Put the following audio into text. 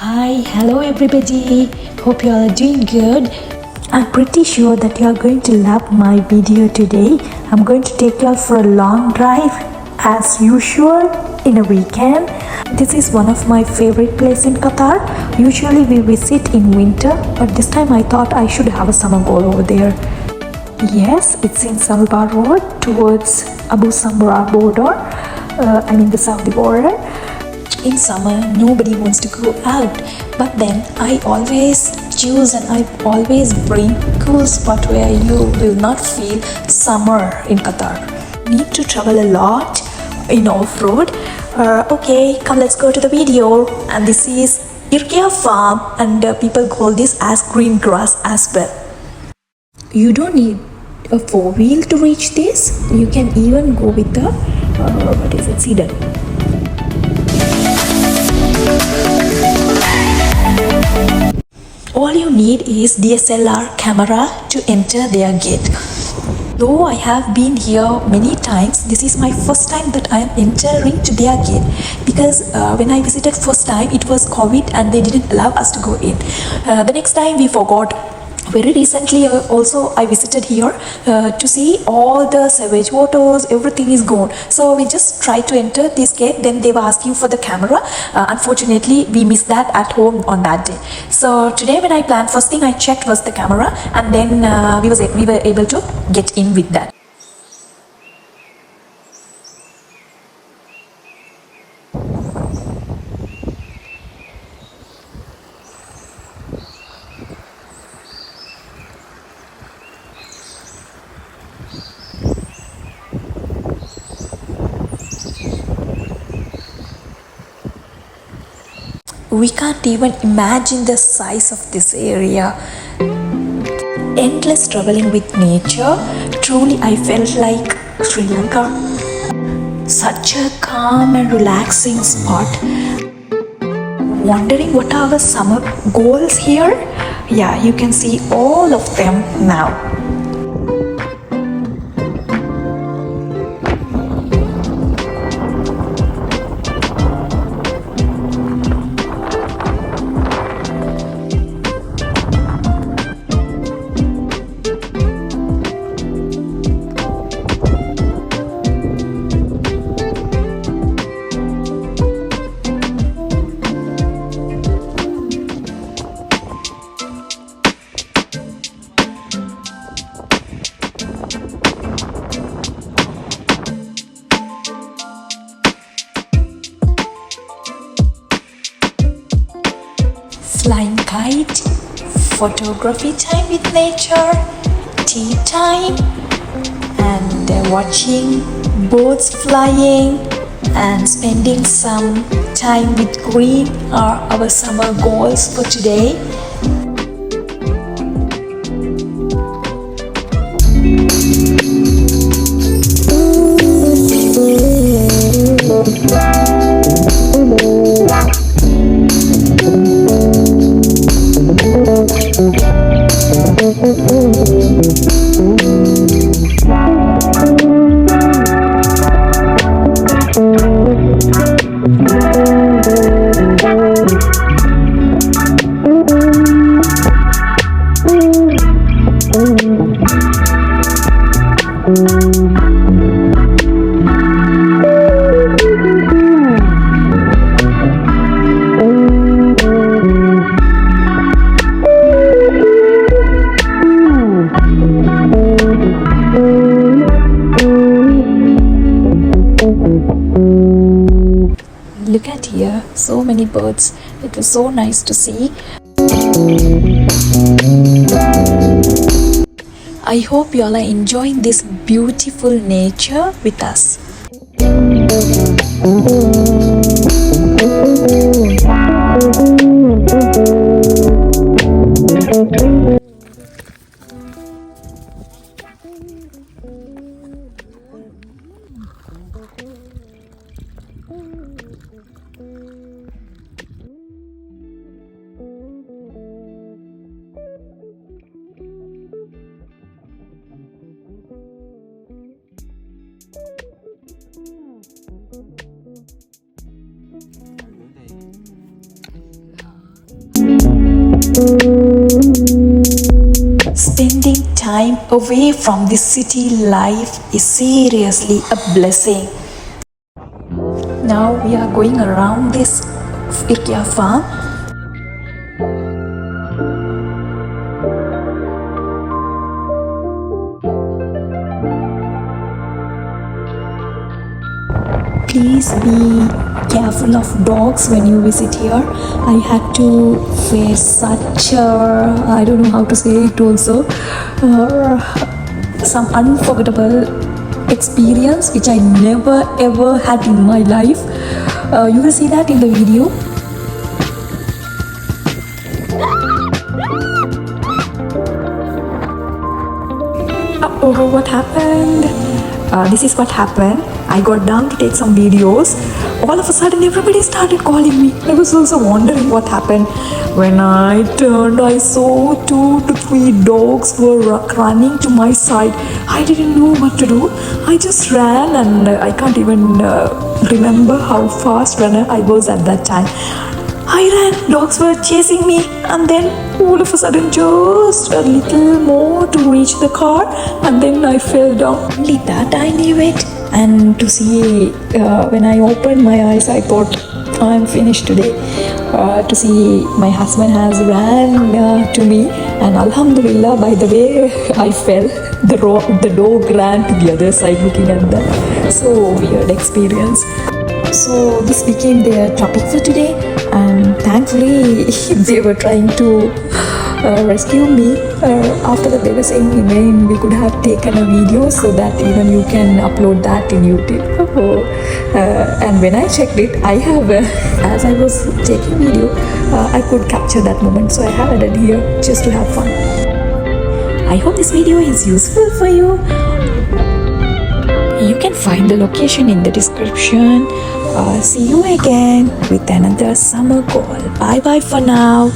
Hi, hello everybody. Hope you all are doing good. I'm pretty sure that you are going to love my video today. I'm going to take you all for a long drive as usual in a weekend. This is one of my favorite places in Qatar. Usually we visit in winter, but this time I thought I should have a summer goal over there. Yes, it's in Salba Road towards Abu Samra border. The Saudi border. In summer, nobody wants to go out, but then I always choose and I always bring cool spot where you will not feel summer in Qatar. Need to travel a lot in off-road. Okay, come let's go to the video. And this is Irkaya Farm, and people call this as green grass as well. You don't need a four-wheel to reach this. You can even go with the sedan. All you need is DSLR camera to enter their gate. Though I have been here many times, this is my first time that I am entering to their gate, because when I visited first time it was COVID and they didn't allow us to go in. The next time we forgot. Very recently also I visited here to see all the sewage waters, everything is gone. So we just tried to enter this gate, then they were asking for the camera. Unfortunately we missed that at home on that day. So today when I planned, first thing I checked was the camera, and then we were able to get in with that. We can't even imagine the size of this area. Endless traveling with nature. Truly, I felt like Sri Lanka. Such a calm and relaxing spot. Wondering what are the summer goals here? Yeah, you can see all of them now. Flying kite, photography time with nature, tea time, and watching birds flying and spending some time with green are our summer goals for today. Look at here, so many birds. It was so nice to see. I hope you all are enjoying this beautiful nature with us. time away from the city life is seriously a blessing. Now we are going around this Irkaya Farm. Please be careful of dogs when you visit here. I had to face such I don't know how to say it also, some unforgettable experience which I never ever had in my life. You will see that in the video. Oh, what happened? This is what happened. I got down to take some videos. All of a sudden, everybody started calling me. I was also wondering what happened. When I turned, I saw 2 to 3 dogs were running to my side. I didn't know what to do. I just ran, and I can't even remember how fast runner I was at that time. I ran, dogs were chasing me, and then all of a sudden just a little more to reach the car, and then I fell down. Only that I knew it. And to see, when I opened my eyes, I thought I'm finished today. To see my husband has ran to me, and Alhamdulillah, by the way I fell, the dog ran to the other side looking at that. So weird experience. So this became their topic for today, and thankfully they were trying to rescue me. After that they were saying when we could have taken a video so that even you can upload that in YouTube. And when I checked it, I have as I was taking video, I could capture that moment, so I have added here just to have fun. I hope this video is useful for you. You can find the location in the description. See you again with another summer call. Bye bye for now.